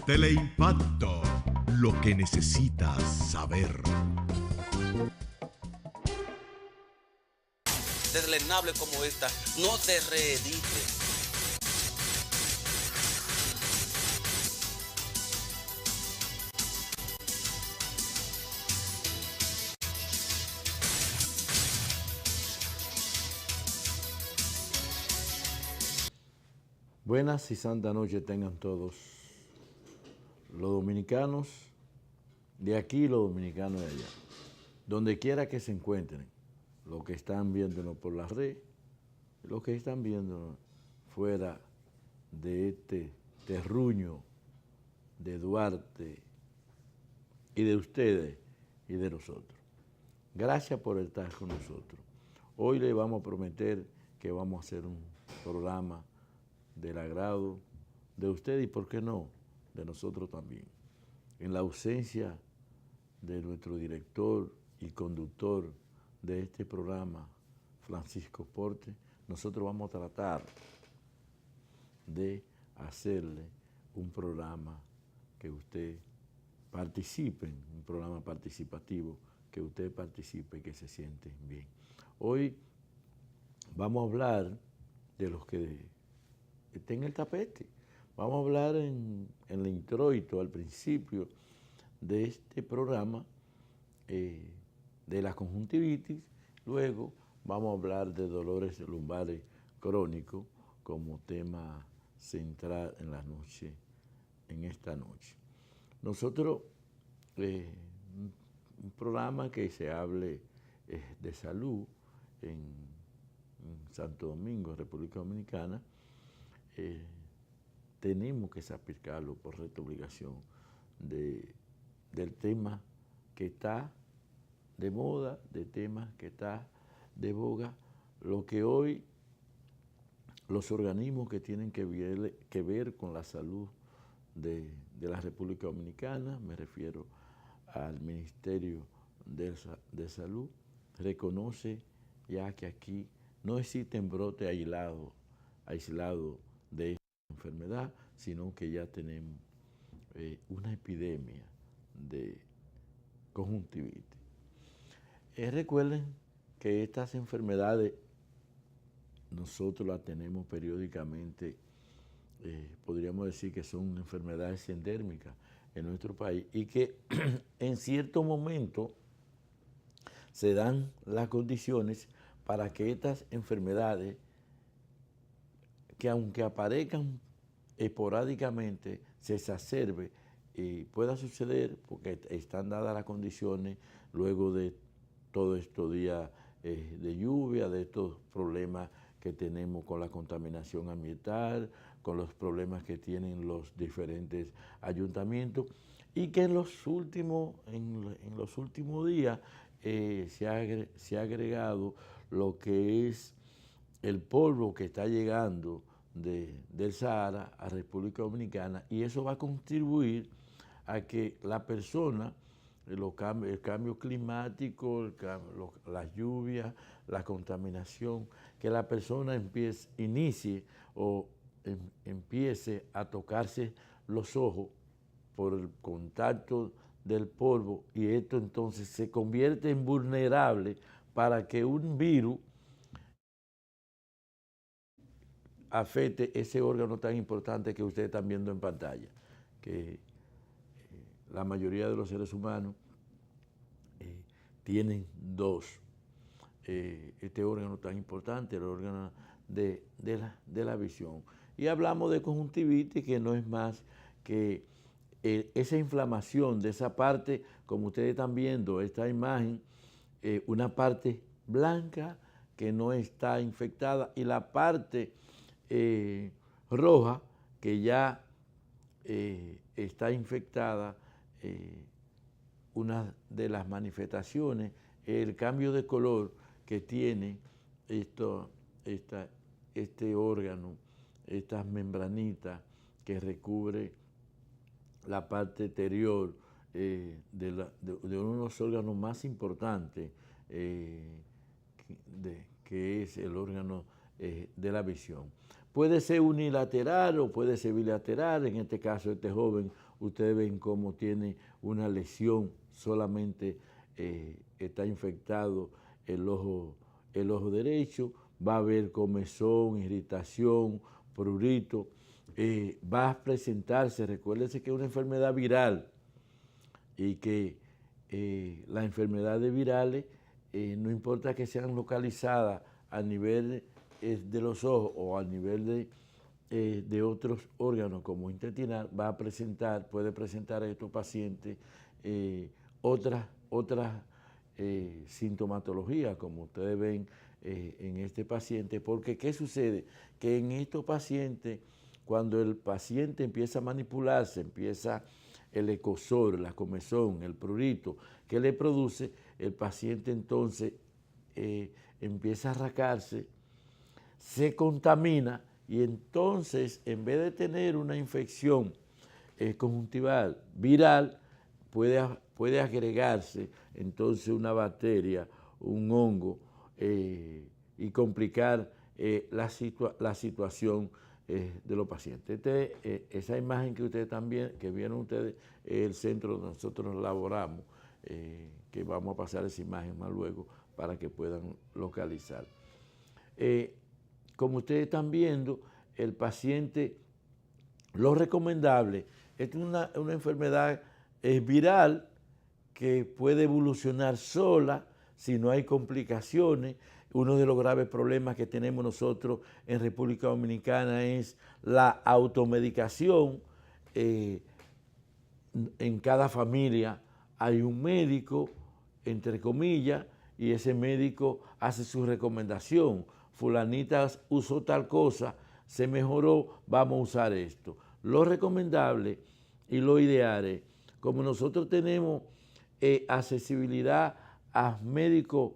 Teleimpacto, lo que necesitas saber. Deslenable como esta, no te reedite. Buenas y santa noche tengan todos los dominicanos de aquí y los dominicanos de allá. Donde quiera que se encuentren, los que están viéndonos por la red, los que están viéndonos fuera de este terruño de Duarte y de ustedes y de nosotros. Gracias por estar con nosotros. Hoy les vamos a prometer que vamos a hacer un programa del agrado de ustedes y, ¿por qué no?, de nosotros también. En la ausencia de nuestro director y conductor de este programa, Francisco Porte, nosotros vamos a tratar de hacerle un programa que usted participe, un programa participativo, que usted participe y que se siente bien. Hoy vamos a hablar de los que estén en el tapete. Vamos a hablar en el introito, al principio de este programa, de la conjuntivitis. Luego vamos a hablar de dolores lumbares crónicos como tema central en la noche, en esta noche. Nosotros, un programa que se hable de salud en Santo Domingo, República Dominicana, tenemos que sacrificarlo por nuestra obligación del tema que está de moda, del tema que está de boga, lo que hoy los organismos que tienen que ver con la salud de la República Dominicana, me refiero al Ministerio de Salud, reconoce ya que aquí no existen brotes aislados de esta enfermedad, sino que ya tenemos una epidemia de conjuntivitis. Recuerden que estas enfermedades nosotros las tenemos periódicamente, podríamos decir que son enfermedades endémicas en nuestro país y que en cierto momento se dan las condiciones para que estas enfermedades, que aunque aparezcan esporádicamente, se exacerbe y pueda suceder porque están dadas las condiciones luego de todos estos días de lluvia, de estos problemas que tenemos con la contaminación ambiental, con los problemas que tienen los diferentes ayuntamientos y que en los últimos días se ha agregado lo que es el polvo que está llegando del Sahara a República Dominicana, y eso va a contribuir a que la persona, el cambio climático, las lluvias, la contaminación, que la persona inicie o empiece a tocarse los ojos por el contacto del polvo, y esto entonces se convierte en vulnerable para que un virus afecte ese órgano tan importante que ustedes están viendo en pantalla, que la mayoría de los seres humanos tienen dos. Este órgano tan importante, el órgano de la visión. Y hablamos de conjuntivitis, que no es más que esa inflamación de esa parte, como ustedes están viendo, esta imagen, una parte blanca que no está infectada y la parte roja que ya está infectada. Una de las manifestaciones es el cambio de color que tiene este órgano, estas membranitas que recubre la parte exterior de uno de los órganos más importantes, que es el órgano de la visión. Puede ser unilateral o puede ser bilateral. En este caso, este joven ustedes ven cómo tiene una lesión, solamente está infectado el ojo derecho, va a haber comezón, irritación, prurito, va a presentarse, recuérdense que es una enfermedad viral y que las enfermedades virales, no importa que sean localizadas a nivel de los ojos o a nivel de otros órganos como intestinal, puede presentar a estos pacientes otras sintomatologías, como ustedes ven en este paciente, porque ¿qué sucede? Que en estos pacientes, cuando el paciente empieza a manipularse, empieza el escozor, la comezón, el prurito, que le produce, el paciente entonces empieza a arrancarse, se contamina y entonces en vez de tener una infección conjuntival viral, puede agregarse entonces una bacteria, un hongo y complicar la situación de los pacientes. Esa imagen que ustedes también, que vieron ustedes, el centro donde nosotros laboramos, que vamos a pasar esa imagen más luego para que puedan localizar. Como ustedes están viendo, el paciente, lo recomendable, es una enfermedad viral que puede evolucionar sola si no hay complicaciones. Uno de los graves problemas que tenemos nosotros en República Dominicana es la automedicación. En cada familia hay un médico, entre comillas, y ese médico hace su recomendación. Fulanita usó tal cosa, se mejoró, vamos a usar esto. Lo recomendable y lo ideal es, como nosotros tenemos accesibilidad a médicos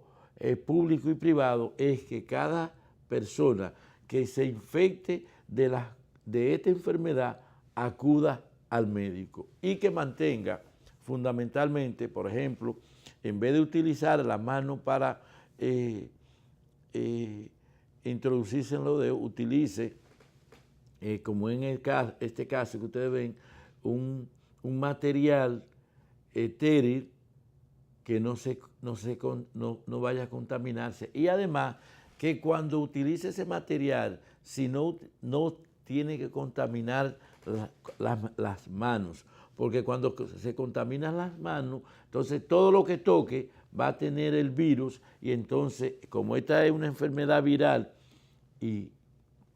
públicos y privados, es que cada persona que se infecte de esta enfermedad acuda al médico y que mantenga fundamentalmente, por ejemplo, en vez de utilizar la mano para introducirse en los dedos, utilice, como en este caso que ustedes ven, un material estéril que no vaya a contaminarse. Y además que cuando utilice ese material, si no tiene que contaminar las manos, porque cuando se contaminan las manos, entonces todo lo que toque va a tener el virus, y entonces, como esta es una enfermedad viral y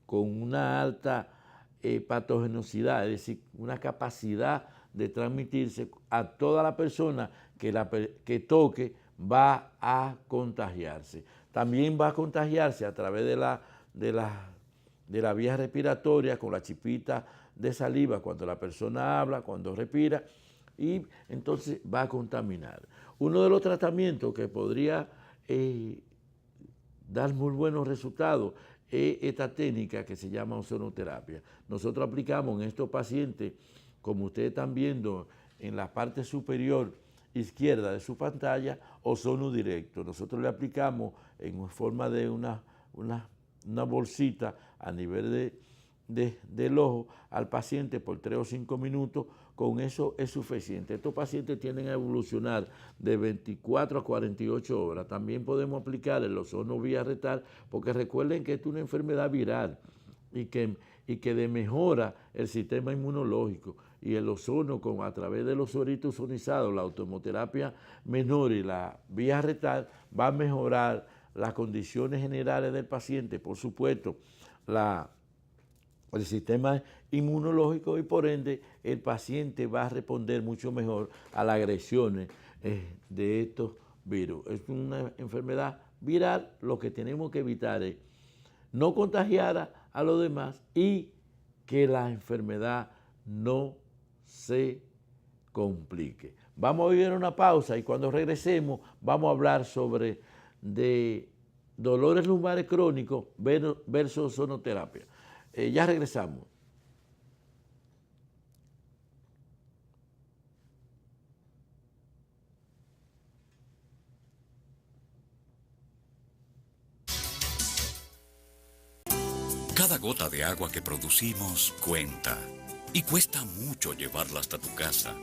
con una alta patogenosidad, es decir, una capacidad de transmitirse a toda la persona que toque, va a contagiarse. También va a contagiarse a través de la vía respiratoria, con la chipita de saliva, cuando la persona habla, cuando respira, y entonces va a contaminar. Uno de los tratamientos que podría dar muy buenos resultados es esta técnica que se llama ozonoterapia. Nosotros aplicamos en estos pacientes, como ustedes están viendo en la parte superior izquierda de su pantalla, ozono directo. Nosotros le aplicamos en forma de una bolsita a nivel del ojo al paciente por 3 o 5 minutos. Con eso es suficiente. Estos pacientes tienden a evolucionar de 24 a 48 horas. También podemos aplicar el ozono vía rectal, porque recuerden que es una enfermedad viral y que mejora el sistema inmunológico. Y el ozono, a través de los sueritos ozonizados, la autohemoterapia menor y la vía rectal, va a mejorar las condiciones generales del paciente, por supuesto, el sistema inmunológico, y por ende el paciente va a responder mucho mejor a las agresiones de estos virus. Es una enfermedad viral. Lo que tenemos que evitar es no contagiar a los demás y que la enfermedad no se complique. Vamos a ir a una pausa y cuando regresemos vamos a hablar sobre dolores lumbares crónicos versus ozonoterapia. Ya regresamos. Cada gota de agua que producimos cuenta. y cuesta mucho llevarla hasta tu casa.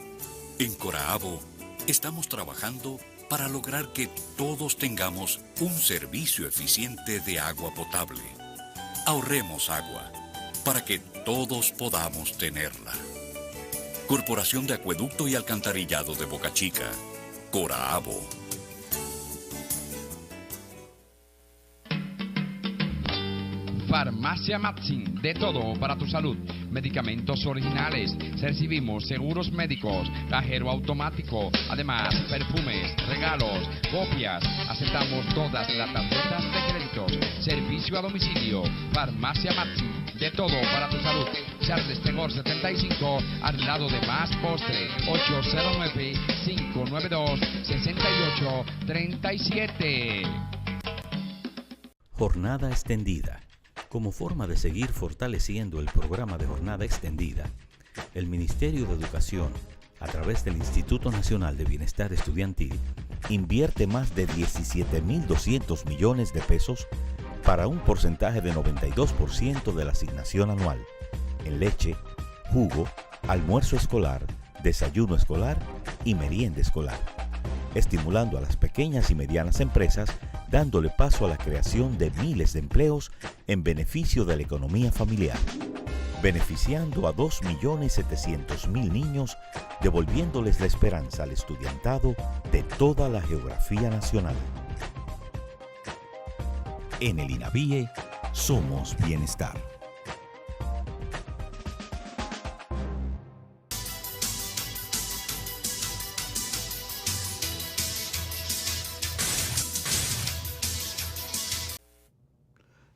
En Coraabo estamos trabajando para lograr que todos tengamos un servicio eficiente de agua potable. Ahorremos agua para que todos podamos tenerla. Corporación de Acueducto y Alcantarillado de Boca Chica, Coraabo. Farmacia Matzin, de todo para tu salud. Medicamentos originales, recibimos seguros médicos, cajero automático, además perfumes, regalos, copias, aceptamos todas las tarjetas de crédito, servicio a domicilio. Farmacia Matzin, de todo para tu salud. Charles Tegor 75, al lado de Más Postre, 809-592-6837. Jornada extendida. Como forma de seguir fortaleciendo el programa de jornada extendida, el Ministerio de Educación, a través del Instituto Nacional de Bienestar Estudiantil, invierte más de 17.200 millones de pesos para un porcentaje de 92% de la asignación anual en leche, jugo, almuerzo escolar, desayuno escolar y merienda escolar, estimulando a las pequeñas y medianas empresas, dándole paso a la creación de miles de empleos en beneficio de la economía familiar, beneficiando a 2.700.000 niños, devolviéndoles la esperanza al estudiantado de toda la geografía nacional. En el INAVIE somos bienestar.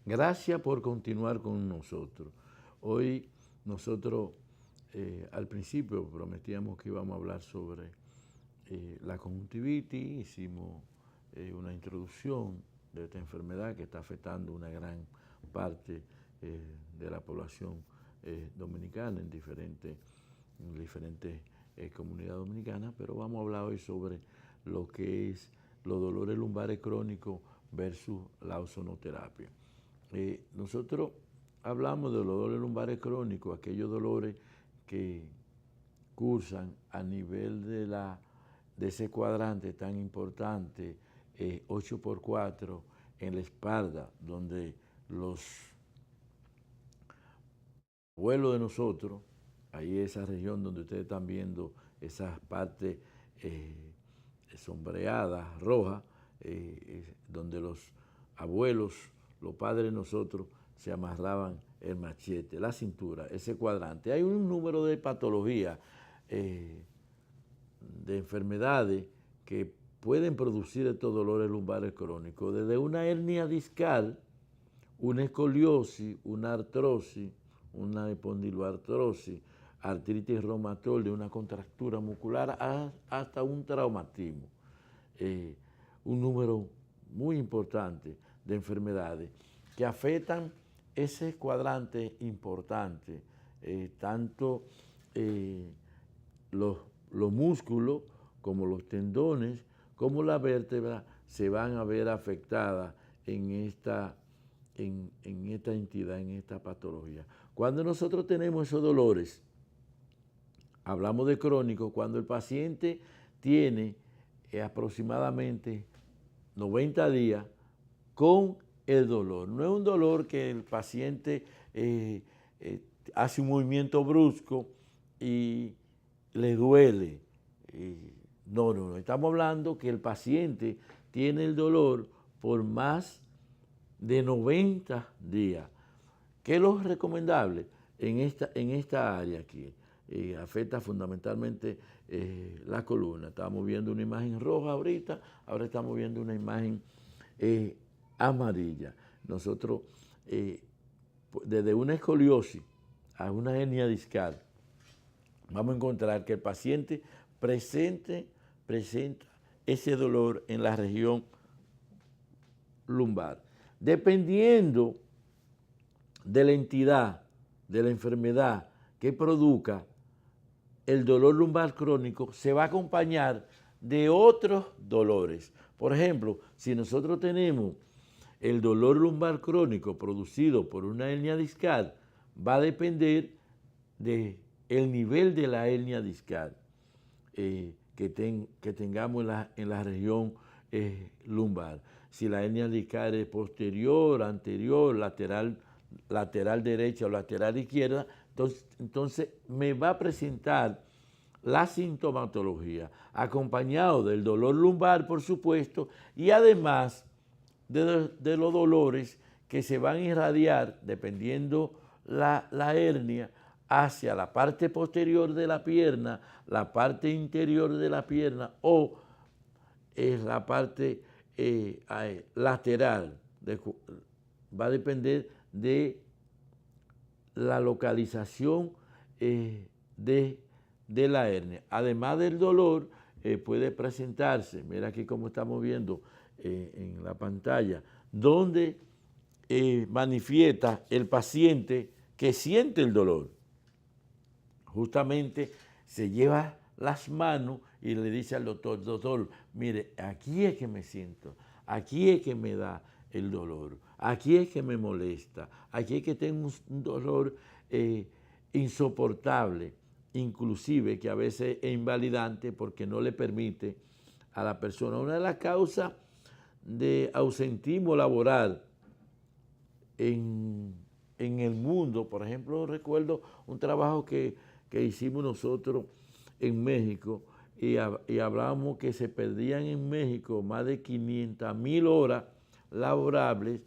Gracias por continuar con nosotros. Hoy nosotros al principio prometíamos que íbamos a hablar sobre la conjuntivitis, hicimos una introducción de esta enfermedad que está afectando una gran parte de la población dominicana en diferentes comunidades dominicanas, pero vamos a hablar hoy sobre lo que es los dolores lumbares crónicos versus la ozonoterapia. Nosotros hablamos de los dolores lumbares crónicos, aquellos dolores que cursan a nivel de ese cuadrante tan importante, 8x4 en la espalda, donde los abuelos de nosotros, ahí esa región donde ustedes están viendo esas partes sombreadas, rojas, donde los abuelos, los padres de nosotros se amarraban el machete, la cintura, ese cuadrante. Hay un número de patologías, de enfermedades que pueden producir estos dolores lumbares crónicos, desde una hernia discal, una escoliosis, una artrosis, una espondiloartrosis, artritis reumatoide, una contractura muscular, hasta un traumatismo. Un número muy importante de enfermedades que afectan ese cuadrante importante, tanto los músculos como los tendones, como la vértebra se van a ver afectadas en esta entidad, en esta patología. Cuando nosotros tenemos esos dolores, hablamos de crónico, cuando el paciente tiene aproximadamente 90 días con el dolor. No es un dolor que el paciente hace un movimiento brusco y le duele. No. Estamos hablando que el paciente tiene el dolor por más de 90 días. ¿Qué es lo recomendable en esta área aquí? Afecta fundamentalmente la columna. Estábamos viendo una imagen roja ahorita, ahora estamos viendo una imagen amarilla. Nosotros, desde una escoliosis a una hernia discal, vamos a encontrar que el paciente presenta ese dolor en la región lumbar. Dependiendo de la entidad, de la enfermedad que produzca el dolor lumbar crónico, se va a acompañar de otros dolores. Por ejemplo, si nosotros tenemos el dolor lumbar crónico producido por una hernia discal, va a depender de el nivel de la hernia discal que tengamos en la región lumbar. Si la hernia discal es posterior, anterior, lateral derecha o lateral izquierda, entonces me va a presentar la sintomatología, acompañado del dolor lumbar, por supuesto, y además de los dolores que se van a irradiar, dependiendo la hernia, hacia la parte posterior de la pierna, la parte interior de la pierna o la parte lateral. Va a depender de la localización de la hernia. Además del dolor, puede presentarse, mira aquí como estamos viendo en la pantalla, donde manifiesta el paciente que siente el dolor. Justamente se lleva las manos y le dice al doctor, doctor, mire, aquí es que me siento, aquí es que me da el dolor, aquí es que me molesta, aquí es que tengo un dolor insoportable, inclusive que a veces es invalidante porque no le permite a la persona. Una de las causas de ausentismo laboral en el mundo, por ejemplo, recuerdo un trabajo que hicimos nosotros en México y hablábamos que se perdían en México más de 500,000 horas laborables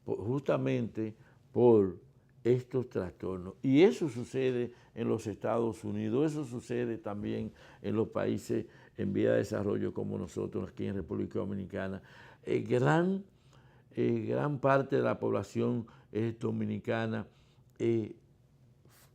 justamente por estos trastornos. Y eso sucede en los Estados Unidos, eso sucede también en los países en vía de desarrollo como nosotros aquí en República Dominicana. Gran parte de la población dominicana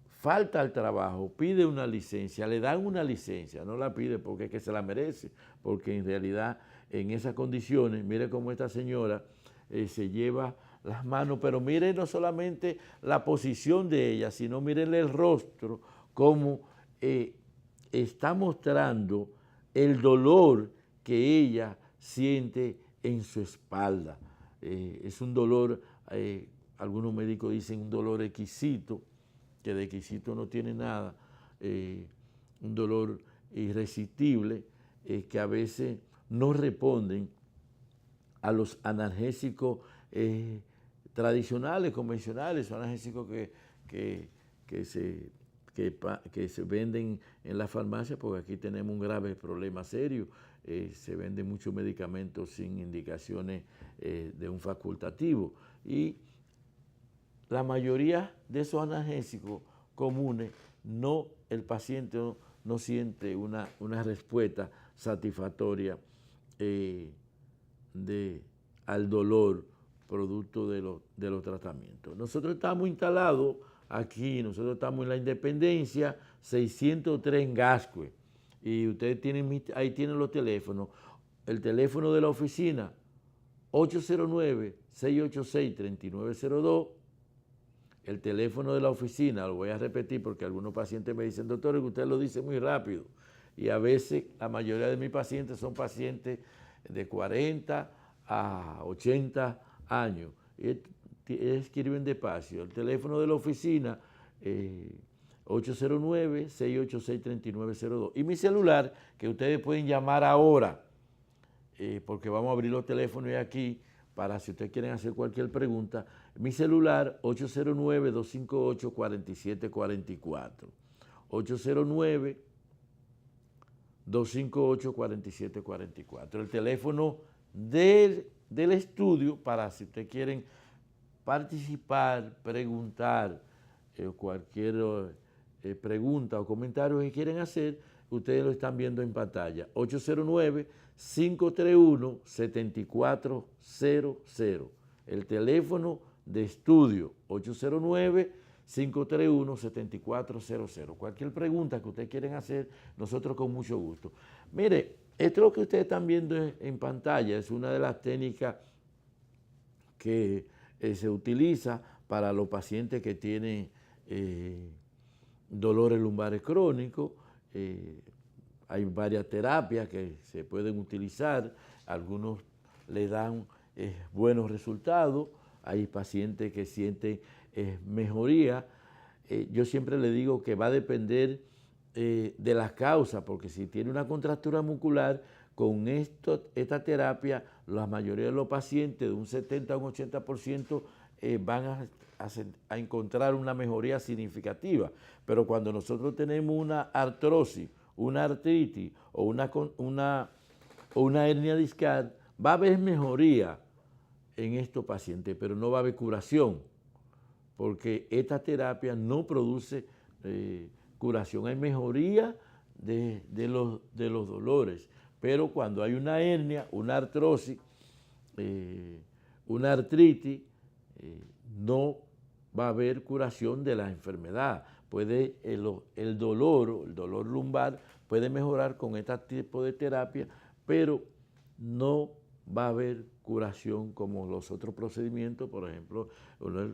falta al trabajo, pide una licencia, le dan una licencia, no la pide porque es que se la merece, porque en realidad en esas condiciones, mire cómo esta señora se lleva las manos, pero mire no solamente la posición de ella, sino mírenle el rostro, cómo está mostrando el dolor que ella siente en su espalda. Es un dolor, algunos médicos dicen un dolor exquisito, que de exquisito no tiene nada, un dolor irresistible, que a veces no responden a los analgésicos tradicionales, convencionales, son analgésicos que se venden en la farmacia, porque aquí tenemos un grave problema serio. Se venden muchos medicamentos sin indicaciones de un facultativo. Y la mayoría de esos analgésicos comunes, el paciente no siente una respuesta satisfactoria al dolor producto de los tratamientos. Nosotros estamos instalados aquí, nosotros estamos en la Independencia 603 en Gascue, y ustedes ahí tienen los teléfonos. El teléfono de la oficina, 809-686-3902. El teléfono de la oficina, lo voy a repetir porque algunos pacientes me dicen, doctor, que usted lo dice muy rápido. Y a veces la mayoría de mis pacientes son pacientes de 40 a 80 años. Y escriben despacio. El teléfono de la oficina, 809-686-3902. Y mi celular, que ustedes pueden llamar ahora, porque vamos a abrir los teléfonos aquí para si ustedes quieren hacer cualquier pregunta. Mi celular, 809-258-4744. 809-258-4744. El teléfono del estudio para si ustedes quieren participar, preguntar, cualquier pregunta o comentario que quieren hacer, ustedes lo están viendo en pantalla. 809-531-7400. El teléfono de estudio, 809-531-7400. Cualquier pregunta que ustedes quieren hacer, nosotros con mucho gusto. Mire, esto es lo que ustedes están viendo en pantalla, es una de las técnicas que se utiliza para los pacientes que tienen dolores lumbares crónicos. Hay varias terapias que se pueden utilizar, algunos le dan buenos resultados, hay pacientes que sienten mejoría yo siempre le digo que va a depender de las causas, porque si tiene una contractura muscular, con esta terapia, la mayoría de los pacientes, de un 70 a un 80%, van a encontrar una mejoría significativa. Pero cuando nosotros tenemos una artrosis, una artritis o una hernia discal, va a haber mejoría en estos pacientes, pero no va a haber curación, porque esta terapia no produce curación. Hay mejoría de los dolores, pero cuando hay una hernia, una artrosis, una artritis, no va a haber curación de la enfermedad. Puede el dolor lumbar puede mejorar con este tipo de terapia, pero no va a haber curación como los otros procedimientos. Por ejemplo,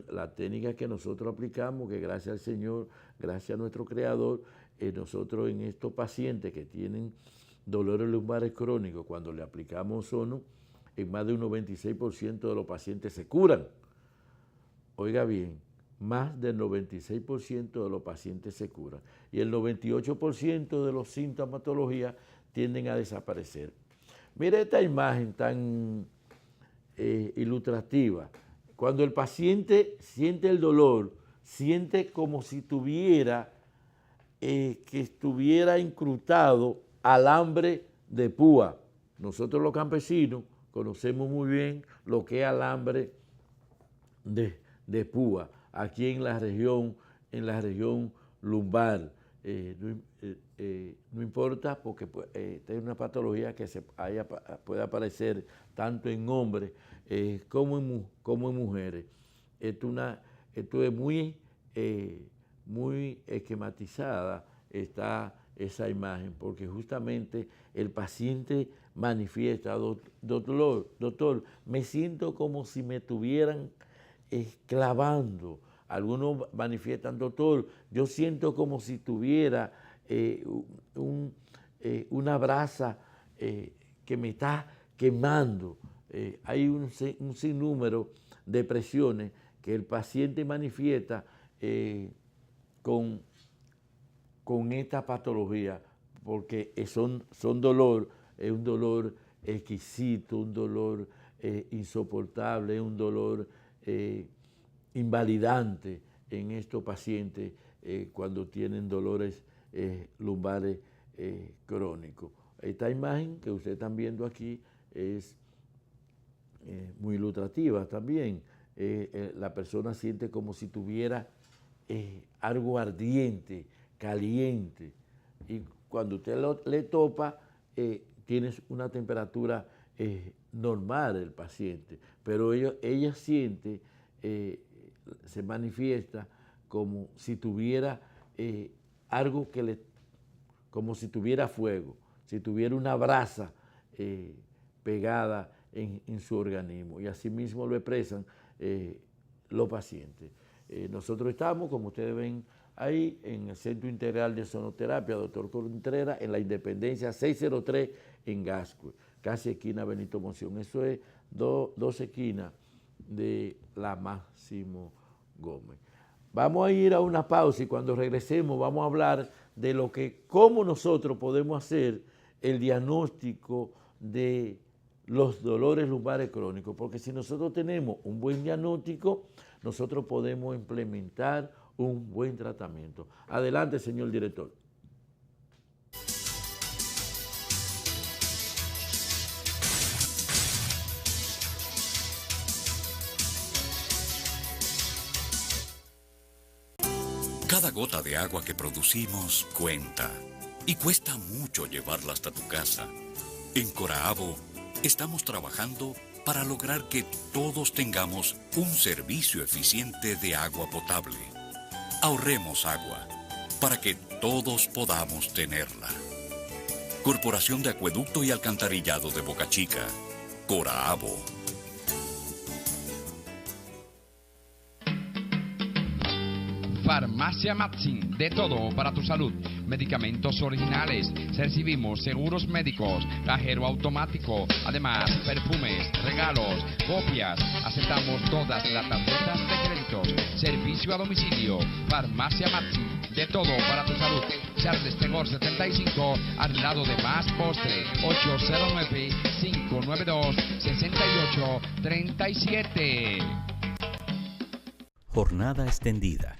la técnica que nosotros aplicamos, que gracias al Señor, gracias a nuestro Creador, nosotros en estos pacientes que tienen dolores lumbares crónicos, cuando le aplicamos Ozono, en más de un 96% de los pacientes se curan. Oiga bien, más del 96% de los pacientes se curan y el 98% de los sintomatologías tienden a desaparecer. Mire esta imagen tan ilustrativa. Cuando el paciente siente el dolor, siente como si tuviera que estuviera incrustado alambre de púa. Nosotros los campesinos conocemos muy bien lo que es alambre de púa aquí en la región lumbar. No importa, porque esta es una patología que puede aparecer tanto en hombres como en mujeres. Esto es muy esquematizada está esa imagen, porque justamente el paciente manifiesta: doctor, me siento como si me estuvieran clavando. Algunos manifiestan: doctor, yo siento como si tuviera una brasa que me está quemando. Hay un sinnúmero de presiones que el paciente manifiesta con esta patología, porque son dolor, es un dolor exquisito, un dolor insoportable, un dolor invalidante en estos pacientes cuando tienen dolores lumbares crónicos. Esta imagen que ustedes están viendo aquí es muy ilustrativa también. La persona siente como si tuviera algo ardiente, caliente, y cuando usted le topa, tienes una temperatura normal el paciente, pero ella siente, se manifiesta como si tuviera algo como si tuviera fuego, si tuviera una brasa pegada en su organismo, y así mismo lo expresan los pacientes. Nosotros estamos, como ustedes ven ahí, en el Centro Integral de Ozonoterapia, Dr. Contreras, en la Independencia 603 en Gascue, casi esquina Benito Monción. Eso es dos esquinas de la Máximo Gómez. Vamos a ir a una pausa y cuando regresemos vamos a hablar de cómo nosotros podemos hacer el diagnóstico de los dolores lumbares crónicos, porque si nosotros tenemos un buen diagnóstico, nosotros podemos implementar un buen tratamiento. Adelante, señor director. Cada gota de agua que producimos cuenta y cuesta mucho llevarla hasta tu casa. En Coraabo estamos trabajando para lograr que todos tengamos un servicio eficiente de agua potable. Ahorremos agua para que todos podamos tenerla. Corporación de Acueducto y Alcantarillado de Boca Chica, Coraabo. Farmacia Matsin, de todo para tu salud. Medicamentos originales, recibimos seguros médicos, cajero automático, además perfumes, regalos, copias, Aceptamos todas las tarjetas de crédito. Servicio a domicilio. Farmacia Maxi. De todo para tu salud. Charles Tegor 75 al lado de Más Postre. 809-592-6837. Jornada extendida.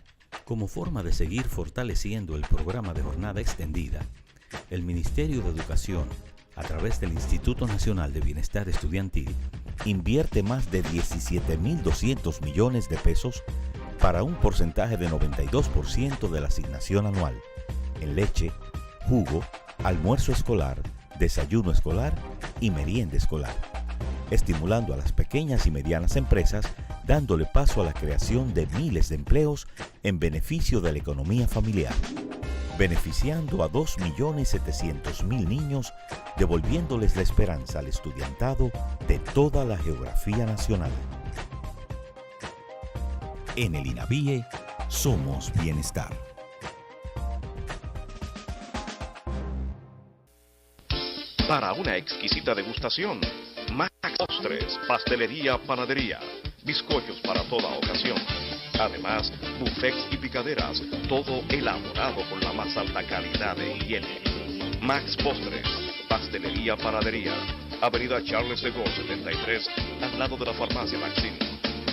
Como forma de seguir fortaleciendo el programa de jornada extendida, el Ministerio de Educación, a través del Instituto Nacional de Bienestar Estudiantil, invierte más de 17.200 millones de pesos para un porcentaje de 92% de la asignación anual en leche, jugo, almuerzo escolar, desayuno escolar y merienda escolar, estimulando a las pequeñas y medianas empresas, dándole paso a la creación de miles de empleos en beneficio de la economía familiar, beneficiando a 2.700.000 niños, devolviéndoles la esperanza al estudiantado de toda la geografía nacional. En el INAVIE somos bienestar. Para una exquisita degustación, Max Postres, pastelería, panadería, bizcochos para toda ocasión. Además, buffets y picaderas, todo elaborado con la más alta calidad de higiene. Max Postres, pastelería, panadería, Avenida Charles de Gaulle 73, al lado de la farmacia Maxim.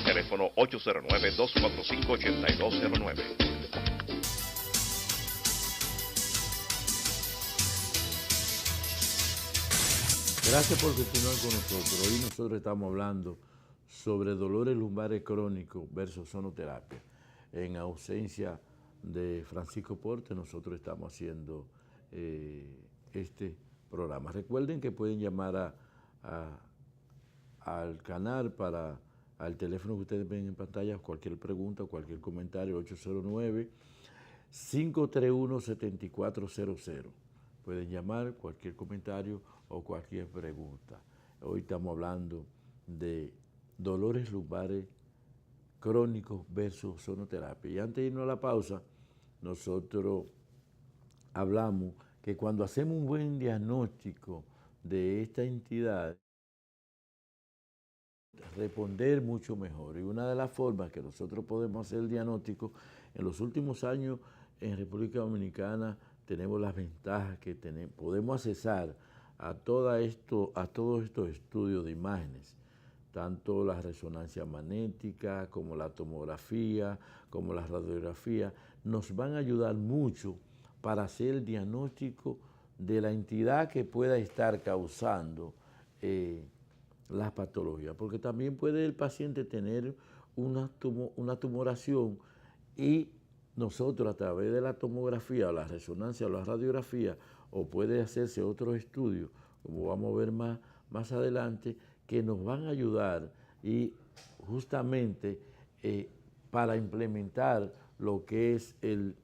Teléfono 809-245-8209. Gracias por continuar con nosotros. Hoy nosotros estamos hablando sobre dolores lumbares crónicos versus sonoterapia. En ausencia de Francisco Porte, nosotros estamos haciendo este programa. Recuerden que pueden llamar al canal al teléfono que ustedes ven en pantalla, cualquier pregunta, cualquier comentario, 809-531-7400. Pueden llamar cualquier comentario o cualquier pregunta. Hoy estamos hablando de dolores lumbares crónicos versus sonoterapia. Y antes de irnos a la pausa, nosotros hablamos que cuando hacemos un buen diagnóstico de esta entidad, responder mucho mejor. Y una de las formas que nosotros podemos hacer el diagnóstico, en los últimos años en República Dominicana tenemos las ventajas que podemos accesar a todos estos estudios de imágenes, tanto la resonancia magnética como la tomografía, como la radiografía, nos van a ayudar mucho para hacer el diagnóstico de la entidad que pueda estar causando las patologías, porque también puede el paciente tener una tumoración y nosotros a través de la tomografía o la resonancia o la radiografía, o puede hacerse otros estudios, como vamos a ver más adelante, que nos van a ayudar y justamente para implementar lo que es el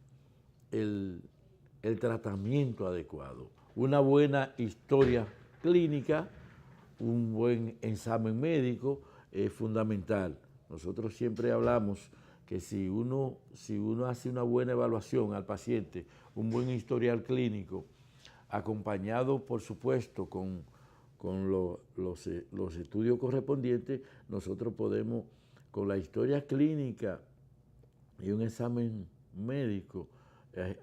tratamiento adecuado. Una buena historia clínica, un buen examen médico es fundamental. Nosotros siempre hablamos que si uno hace una buena evaluación al paciente, un buen historial clínico, acompañado por supuesto con los estudios correspondientes, nosotros podemos, con la historia clínica y un examen médico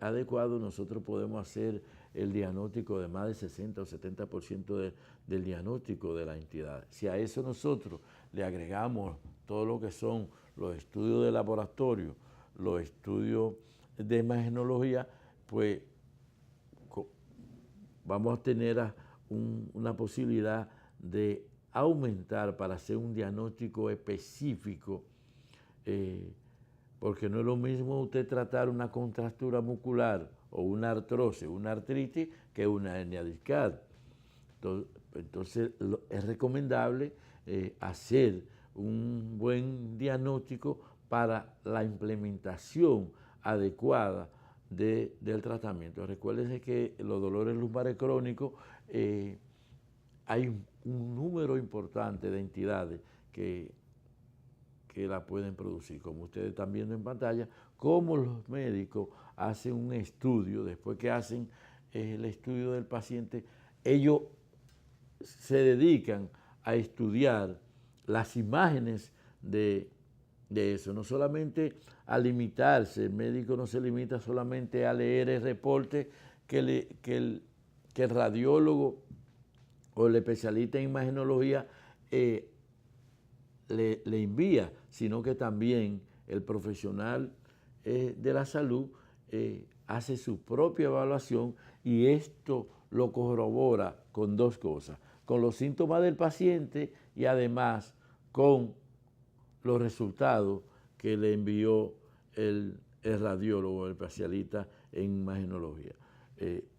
adecuado, nosotros podemos hacer el diagnóstico de más del 60 o 70% del diagnóstico de la entidad. Si a eso nosotros le agregamos todo lo que son los estudios de laboratorio, los estudios de imagenología, pues vamos a tener una posibilidad de aumentar para hacer un diagnóstico específico, porque no es lo mismo usted tratar una contractura muscular o una artrosis, una artritis, que una hernia discal. Entonces es recomendable hacer un buen diagnóstico para la implementación adecuada del tratamiento. Recuérdense que los dolores lumbares crónicos, hay un número importante de entidades que la pueden producir, como ustedes están viendo en pantalla, cómo los médicos hacen un estudio. Después que hacen el estudio del paciente, ellos se dedican a estudiar las imágenes de eso. No solamente a limitarse, el médico no se limita solamente a leer el reporte que el radiólogo o el especialista en imagenología le envía, sino que también el profesional de la salud hace su propia evaluación y esto lo corrobora con dos cosas, con los síntomas del paciente y además con los resultados que le envió el radiólogo, el especialista en imagenología.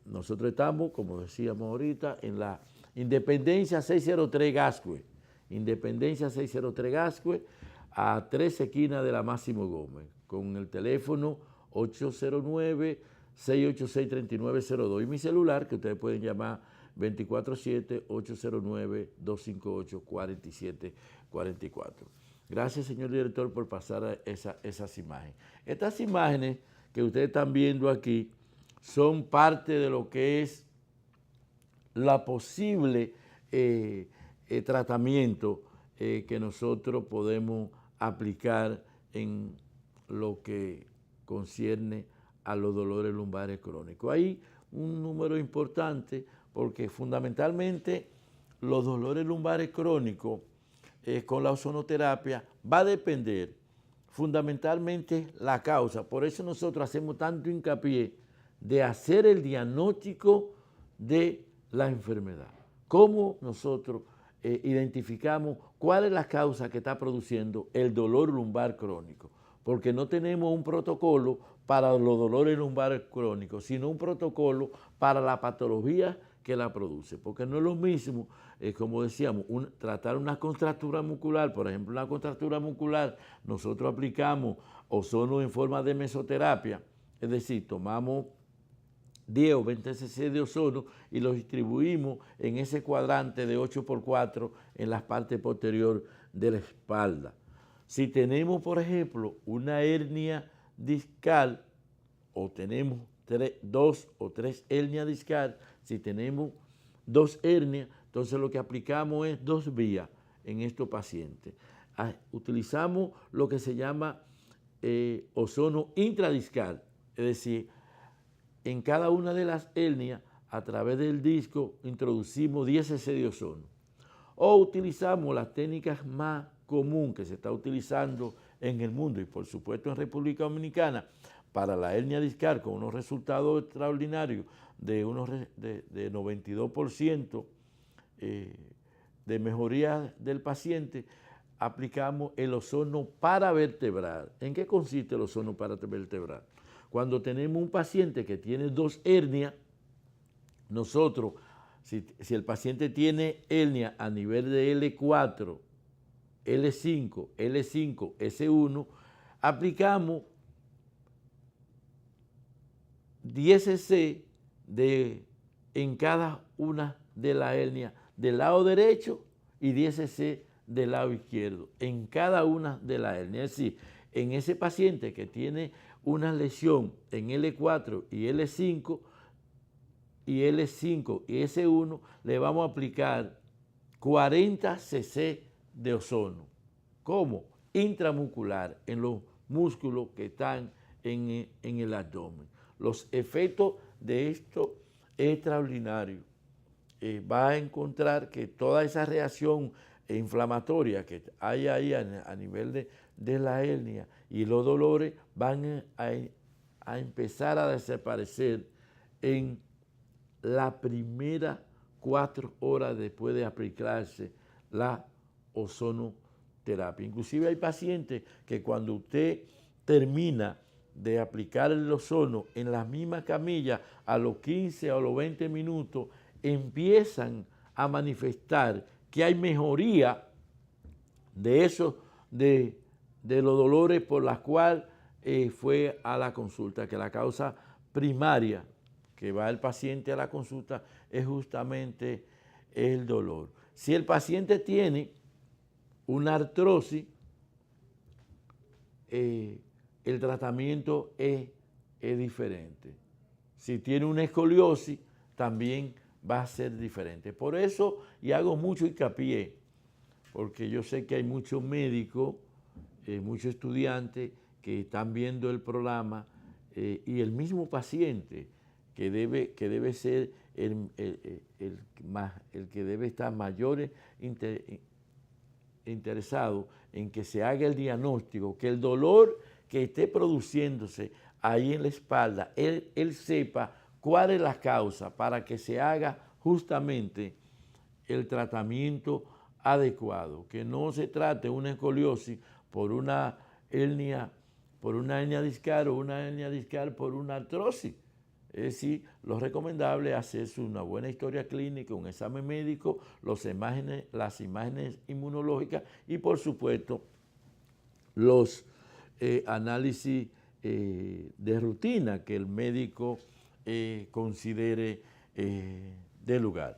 Nosotros estamos, como decíamos ahorita, en la Independencia 603 Gascue, Independencia 603 Gascue, a 3 esquinas de la Máximo Gómez, con el teléfono 809-686-3902 y mi celular, que ustedes pueden llamar 24/7-809-258-4744. Gracias, señor director, por pasar esas imágenes. Estas imágenes que ustedes están viendo aquí son parte de lo que es la posible tratamiento que nosotros podemos aplicar en lo que concierne a los dolores lumbares crónicos. Hay un número importante porque fundamentalmente los dolores lumbares crónicos con la ozonoterapia va a depender fundamentalmente la causa. Por eso nosotros hacemos tanto hincapié de hacer el diagnóstico de la enfermedad. ¿Cómo nosotros identificamos cuál es la causa que está produciendo el dolor lumbar crónico? Porque no tenemos un protocolo para los dolores lumbares crónicos, sino un protocolo para la patología que la produce. Porque no es lo mismo, como decíamos, tratar una contractura muscular. Por ejemplo, una contractura muscular, nosotros aplicamos ozono en forma de mesoterapia, es decir, tomamos 10 o 20 cc de ozono y los distribuimos en ese cuadrante de 8x4 en la parte posterior de la espalda. Si tenemos, por ejemplo, una hernia discal o tenemos 2 o 3 hernias discal, si tenemos 2 hernias, entonces lo que aplicamos es 2 vías en estos pacientes. Utilizamos lo que se llama ozono intradiscal, es decir, en cada una de las hernias, a través del disco, introducimos 10 cc de ozono. O utilizamos las técnicas más comunes que se está utilizando en el mundo y por supuesto en República Dominicana para la hernia discal con unos resultados extraordinarios de 92% de mejoría del paciente. Aplicamos el ozono paravertebral. ¿En qué consiste el ozono paravertebral? Cuando tenemos un paciente que tiene 2 hernias, nosotros, si el paciente tiene hernia a nivel de L4, L5, L5, S1, aplicamos 10 cc en cada una de las hernias del lado derecho y 10 cc del lado izquierdo, en cada una de las hernias. Es decir, en ese paciente que tiene una lesión en L4 y L5 y L5 y S1, le vamos a aplicar 40 cc de ozono. ¿Cómo? Intramuscular, en los músculos que están en el abdomen. Los efectos de esto es extraordinario. Va a encontrar que toda esa reacción inflamatoria que hay ahí a nivel de la hernia y los dolores van a empezar a desaparecer en la primera 4 horas después de aplicarse la ozonoterapia. Inclusive hay pacientes que cuando usted termina de aplicar el ozono en la misma camilla, a los 15 o los 20 minutos, empiezan a manifestar que hay mejoría de esos, de los dolores por las cuales fue a la consulta, que la causa primaria que va el paciente a la consulta es justamente el dolor. Si el paciente tiene una artrosis, el tratamiento es diferente. Si tiene una escoliosis, también va a ser diferente. Por eso, y hago mucho hincapié, porque yo sé que hay muchos médicos muchos estudiantes que están viendo el programa y el mismo paciente que debe ser el que debe estar mayor interesado en que se haga el diagnóstico, que el dolor que esté produciéndose ahí en la espalda, él sepa cuál es la causa para que se haga justamente el tratamiento adecuado, que no se trate una escoliosis por una hernia discal o una hernia discal por una artrosis. Es decir, lo recomendable es hacerse una buena historia clínica, un examen médico, las imágenes inmunológicas y, por supuesto, los análisis de rutina que el médico considere de lugar.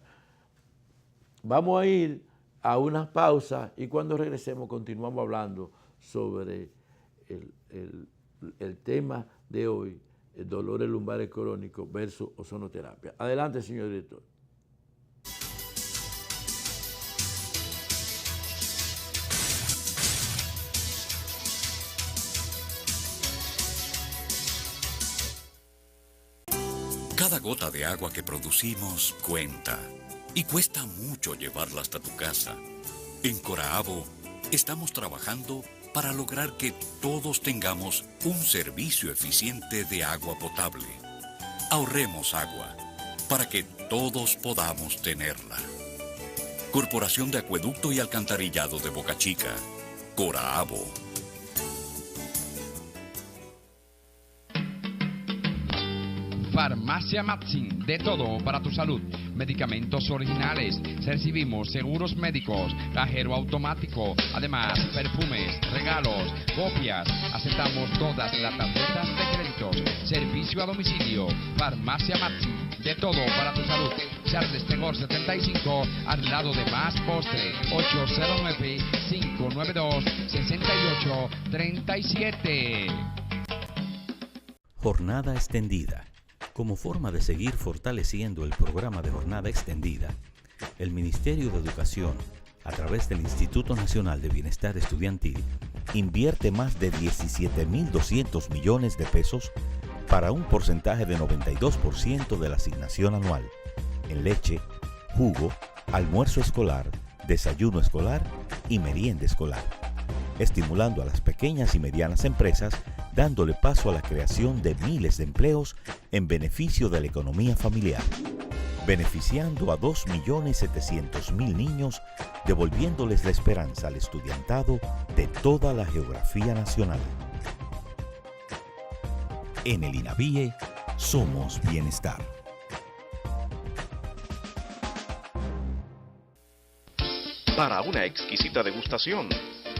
Vamos a ir a unas pausas y cuando regresemos continuamos hablando sobre el tema de hoy, dolores lumbares crónicos versus ozonoterapia. Adelante, señor director. Cada gota de agua que producimos cuenta y cuesta mucho llevarla hasta tu casa. En Coraabo estamos trabajando para lograr que todos tengamos un servicio eficiente de agua potable. Ahorremos agua para que todos podamos tenerla. Corporación de Acueducto y Alcantarillado de Boca Chica, Coraabo. Farmacia Matzin, de todo para tu salud. Medicamentos originales, recibimos seguros médicos, cajero automático, además perfumes, regalos, copias, aceptamos todas las tarjetas de créditos, servicio a domicilio. Farmacia Matzin, de todo para tu salud. Charles Tegor 75, al lado de Más Postre, 809-592-6837. Jornada extendida. Como forma de seguir fortaleciendo el programa de jornada extendida, el Ministerio de Educación, a través del Instituto Nacional de Bienestar Estudiantil, invierte más de 17.200 millones de pesos para un porcentaje de 92% de la asignación anual en leche, jugo, almuerzo escolar, desayuno escolar y merienda escolar, estimulando a las pequeñas y medianas empresas, dándole paso a la creación de miles de empleos en beneficio de la economía familiar, beneficiando a 2.700.000 niños, devolviéndoles la esperanza al estudiantado de toda la geografía nacional. En el INAVIE somos bienestar. Para una exquisita degustación,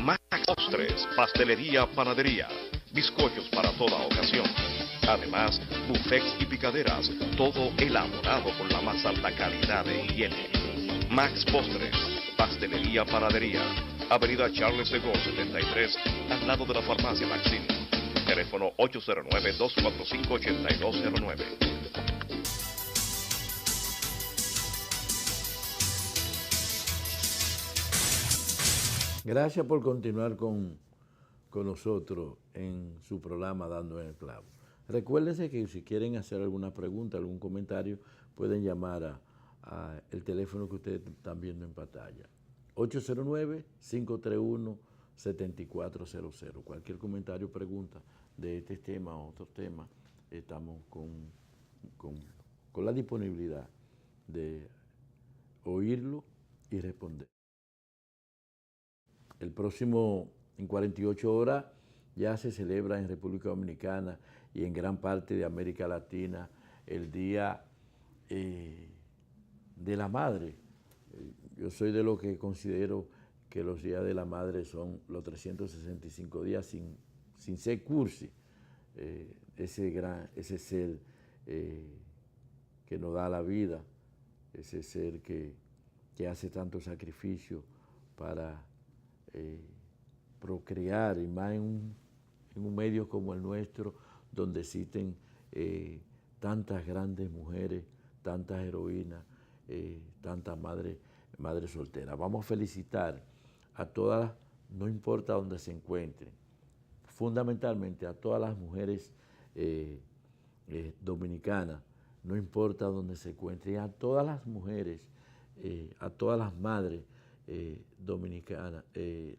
Max Postres, pastelería, panadería, bizcochos para toda ocasión. Además, buffets y picaderas, todo elaborado con la más alta calidad de higiene. Max Postres, pastelería, panadería, Avenida Charles de Gaulle 73, al lado de la farmacia Maxine. Teléfono 809-245-8209. Gracias por continuar con nosotros en su programa Dando en el Clavo. Recuérdense que si quieren hacer alguna pregunta, algún comentario, pueden llamar a el teléfono que ustedes están viendo en pantalla. 809-531-7400. Cualquier comentario, pregunta de este tema o otros temas, estamos con la disponibilidad de oírlo y responder. El próximo, en 48 horas, ya se celebra en República Dominicana y en gran parte de América Latina el Día de la Madre. Yo soy de los que considero que los días de la madre son los 365 días sin ser cursi. Ese ser que nos da la vida, ese ser que hace tanto sacrificio para procrear, y más en un medio como el nuestro, donde existen tantas grandes mujeres, tantas heroínas, tantas madres solteras. Vamos a felicitar a todas las no importa dónde se encuentren, fundamentalmente a todas las mujeres dominicanas, no importa dónde se encuentren, a todas las mujeres, a todas las madres dominicanas,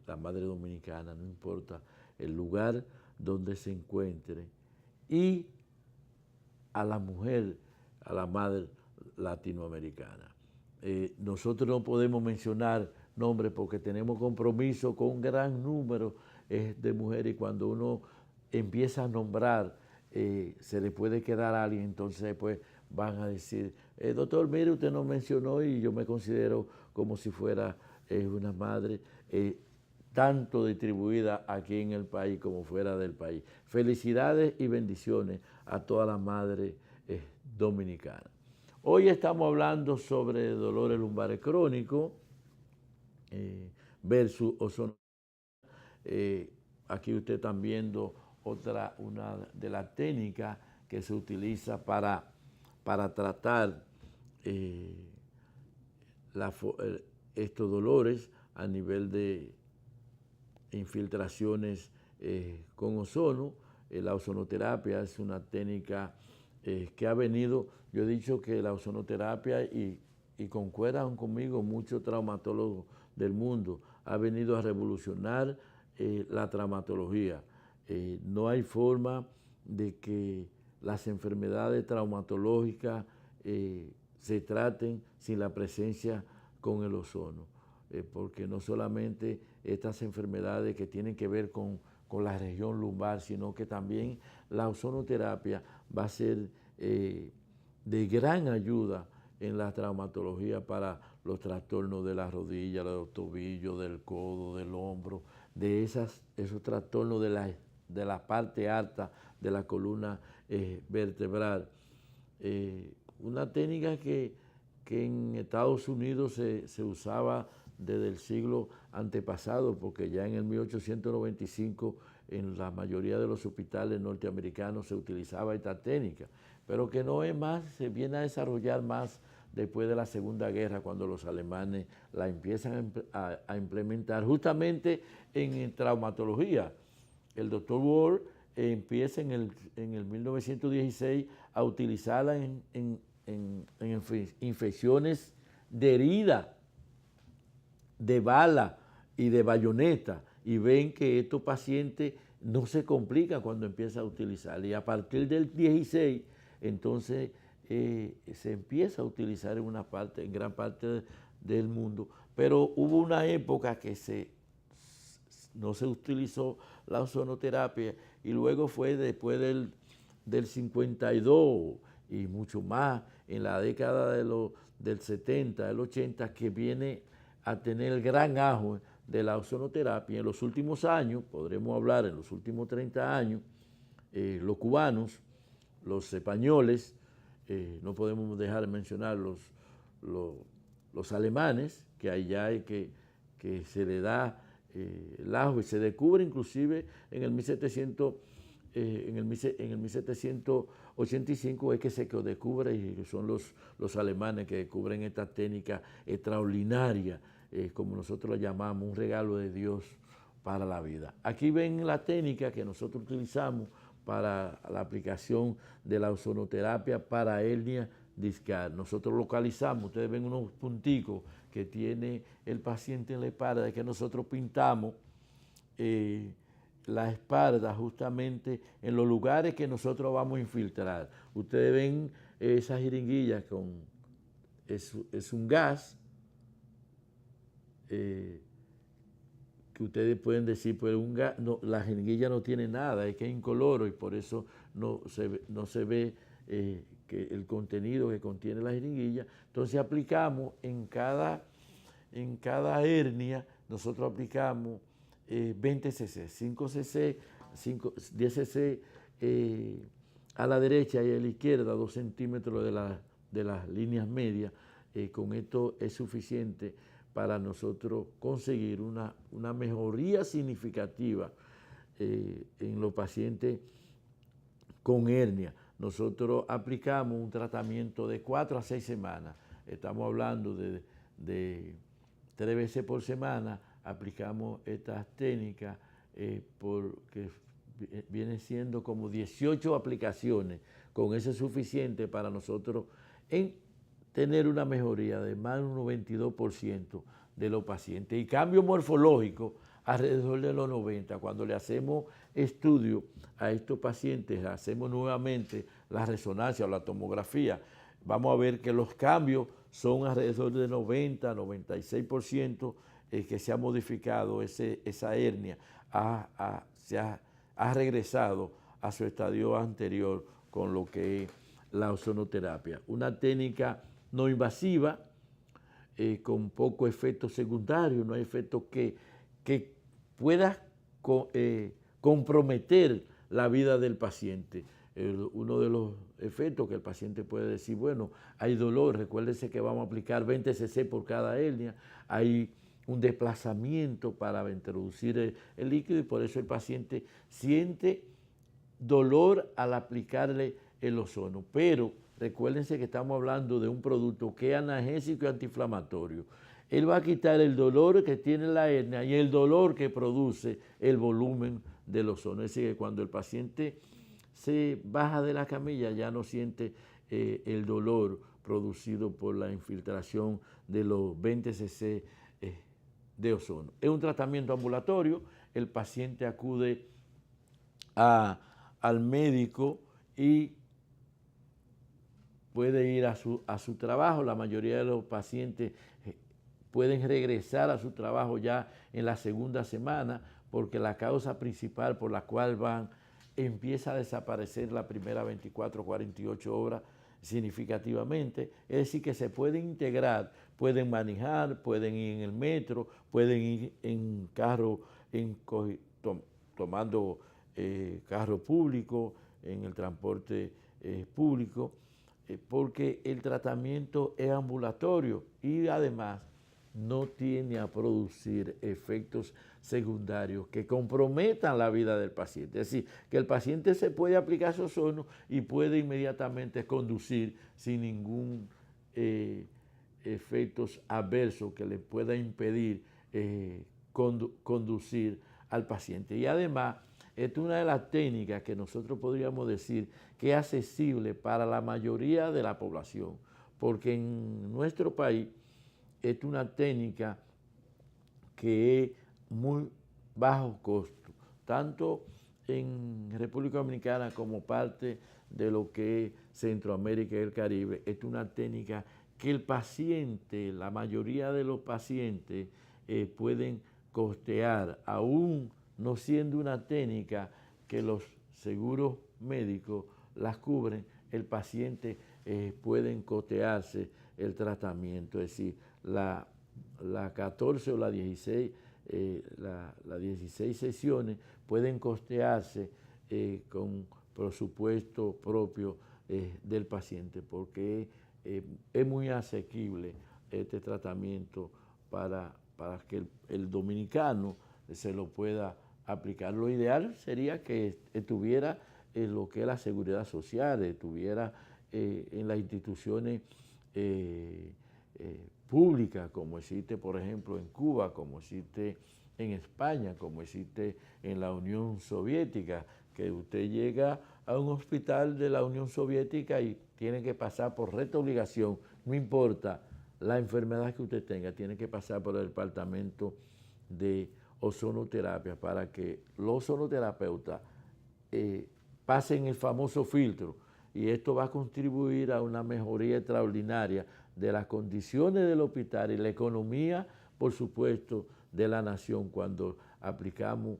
la madre dominicana, no importa el lugar donde se encuentre, y a la mujer, a la madre latinoamericana. Nosotros no podemos mencionar nombres porque tenemos compromiso con un gran número de mujeres, y cuando uno empieza a nombrar, se le puede quedar a alguien, entonces después van a decir, doctor, mire, usted nos mencionó y yo me considero como si fuera una madre tanto distribuida aquí en el país como fuera del país. Felicidades y bendiciones a todas las madres dominicanas. Hoy estamos hablando sobre dolores lumbares crónicos versus ozonoterapia. Aquí ustedes están viendo una de las técnicas que se utiliza para tratar estos dolores a nivel de infiltraciones con ozono. La ozonoterapia es una técnica que ha venido, yo he dicho que la ozonoterapia, y concuerdan conmigo muchos traumatólogos del mundo, ha venido a revolucionar la traumatología. No hay forma de que las enfermedades traumatológicas se traten sin la presencia con el ozono, porque no solamente estas enfermedades que tienen que ver con la región lumbar, sino que también la ozonoterapia va a ser de gran ayuda en la traumatología para los trastornos de la rodilla, de los tobillos, del codo, del hombro, de esos trastornos de la parte alta de la columna vertebral. Una técnica que en Estados Unidos se usaba desde el siglo antepasado, porque ya en el 1895 en la mayoría de los hospitales norteamericanos se utilizaba esta técnica, pero que no es más, se viene a desarrollar más después de la Segunda Guerra, cuando los alemanes la empiezan a implementar justamente en traumatología. El doctor Ward empieza en el 1916 a utilizarla en infecciones de herida, de bala y de bayoneta, y ven que estos pacientes no se complican cuando empieza a utilizarla. Y a partir del 16, entonces se empieza a utilizar en gran parte del mundo. Pero hubo una época que no se utilizó la ozonoterapia, y luego fue después del 52 y mucho más, en la década del 70, del 80, que viene a tener el gran auge de la ozonoterapia. En los últimos años, podremos hablar en los últimos 30 años, los cubanos, los españoles, no podemos dejar de mencionar los alemanes, que allá hay que se le da el auge, se descubre inclusive en el 1785 es que se descubre, y son los alemanes que descubren esta técnica extraordinaria, como nosotros la llamamos, un regalo de Dios para la vida. Aquí ven la técnica que nosotros utilizamos para la aplicación de la ozonoterapia para hernia discal. Nosotros localizamos, ustedes ven unos punticos que tiene el paciente en la espalda, que nosotros pintamos la espalda justamente en los lugares que nosotros vamos a infiltrar. Ustedes ven esas jeringuillas es un gas que ustedes pueden decir, pues la jeringuilla no tiene nada, es que es incoloro, y por eso no se ve que el contenido que contiene la jeringuilla. Entonces aplicamos en cada hernia, nosotros aplicamos 20 cc, 5 cc, 10 cc a la derecha y a la izquierda, 2 centímetros de las líneas medias. Con esto es suficiente para nosotros conseguir una mejoría significativa en los pacientes con hernia. Nosotros aplicamos un tratamiento de 4 a 6 semanas. Estamos hablando de 3 veces por semana aplicamos estas técnicas porque viene siendo como 18 aplicaciones. Con eso es suficiente para nosotros en tener una mejoría de más de un 92% de los pacientes. Y cambio morfológico alrededor de los 90%. Cuando le hacemos estudio a estos pacientes, hacemos nuevamente la resonancia o la tomografía, vamos a ver que los cambios son alrededor de 90-96% que se ha modificado esa hernia, se ha regresado a su estadio anterior con lo que es la ozonoterapia. Una técnica no invasiva, con poco efecto secundario, no hay efecto que pueda comprometer la vida del paciente. Uno de los efectos que el paciente puede decir, bueno, hay dolor, recuérdese que vamos a aplicar 20 cc por cada hernia, hay un desplazamiento para introducir el líquido y por eso el paciente siente dolor al aplicarle el ozono. Pero recuérdense que estamos hablando de un producto que es analgésico y antiinflamatorio. Él va a quitar el dolor que tiene la hernia y el dolor que produce el volumen del ozono. Es decir, que cuando el paciente se baja de la camilla ya no siente el dolor producido por la infiltración de los 20 cc de ozono. Es un tratamiento ambulatorio, el paciente acude al médico y puede ir a su trabajo. La mayoría de los pacientes pueden regresar a su trabajo ya en la segunda semana porque la causa principal por la cual van empieza a desaparecer la primera 24 48 horas significativamente. Es decir, que se pueden integrar, pueden manejar, pueden ir en el metro, pueden ir en carro, tomando carro público, en el transporte público, porque el tratamiento es ambulatorio y además no tiene a producir efectos secundarios que comprometan la vida del paciente. Es decir, que el paciente se puede aplicar su ozono y puede inmediatamente conducir sin ningún efectos adversos que le pueda impedir conducir al paciente. Y además, esta es una de las técnicas que nosotros podríamos decir que es accesible para la mayoría de la población, porque en nuestro país es una técnica que es muy bajo costo, tanto en República Dominicana como parte de lo que es Centroamérica y el Caribe. Es una técnica que el paciente, la mayoría de los pacientes pueden costear, aún no siendo una técnica que los seguros médicos las cubren, el paciente pueden costearse el tratamiento, es decir, la 14 o la 16, las 16 sesiones pueden costearse con presupuesto propio del paciente, porque es muy asequible este tratamiento para que el dominicano se lo pueda aplicar. Lo ideal sería que estuviera lo que es la seguridad social, estuviera en las instituciones públicas, como existe, por ejemplo, en Cuba, como existe en España, como existe en la Unión Soviética, que usted llega a un hospital de la Unión Soviética y tiene que pasar por recta obligación, no importa la enfermedad que usted tenga, tiene que pasar por el departamento de ozonoterapia para que los ozonoterapeutas pasen el famoso filtro, y esto va a contribuir a una mejoría extraordinaria de las condiciones del hospital y la economía, por supuesto, de la nación cuando aplicamos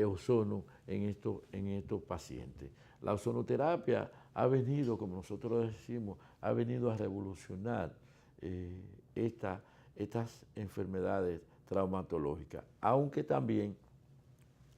ozono en estos pacientes. La ozonoterapia ha venido, como nosotros decimos, ha venido a revolucionar estas enfermedades traumatológicas, aunque también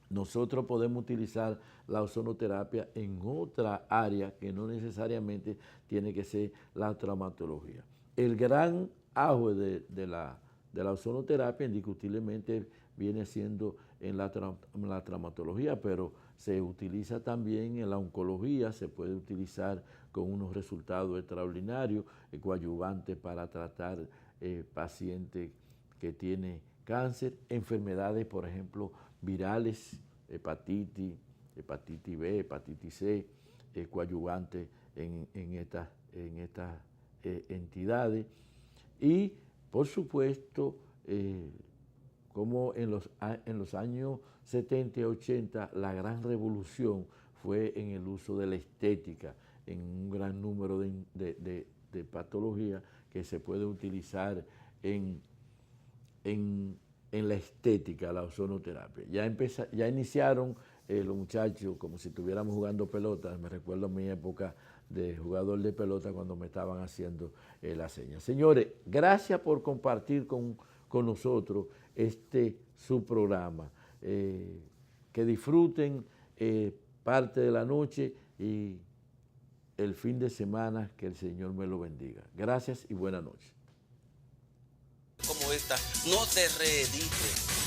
nosotros podemos utilizar la ozonoterapia en otra área que no necesariamente tiene que ser la traumatología. El gran auge de la ozonoterapia indiscutiblemente viene siendo en la traumatología, pero se utiliza también en la oncología, se puede utilizar con unos resultados extraordinarios, coadyuvantes para tratar pacientes que tiene cáncer, enfermedades, por ejemplo, virales, hepatitis B, hepatitis C, coadyuvantes en estas entidades. Y, por supuesto, como en los años 70 y 80, la gran revolución fue en el uso de la estética, en un gran número de patologías que se puede utilizar en la estética, la ozonoterapia. Ya iniciaron los muchachos como si estuviéramos jugando pelota. Me recuerdo mi época de jugador de pelota cuando me estaban haciendo la seña. Señores, gracias por compartir con nosotros su programa. Que disfruten parte de la noche y el fin de semana, que el Señor me lo bendiga. Gracias y buenas noches. Como esta, no te reedites.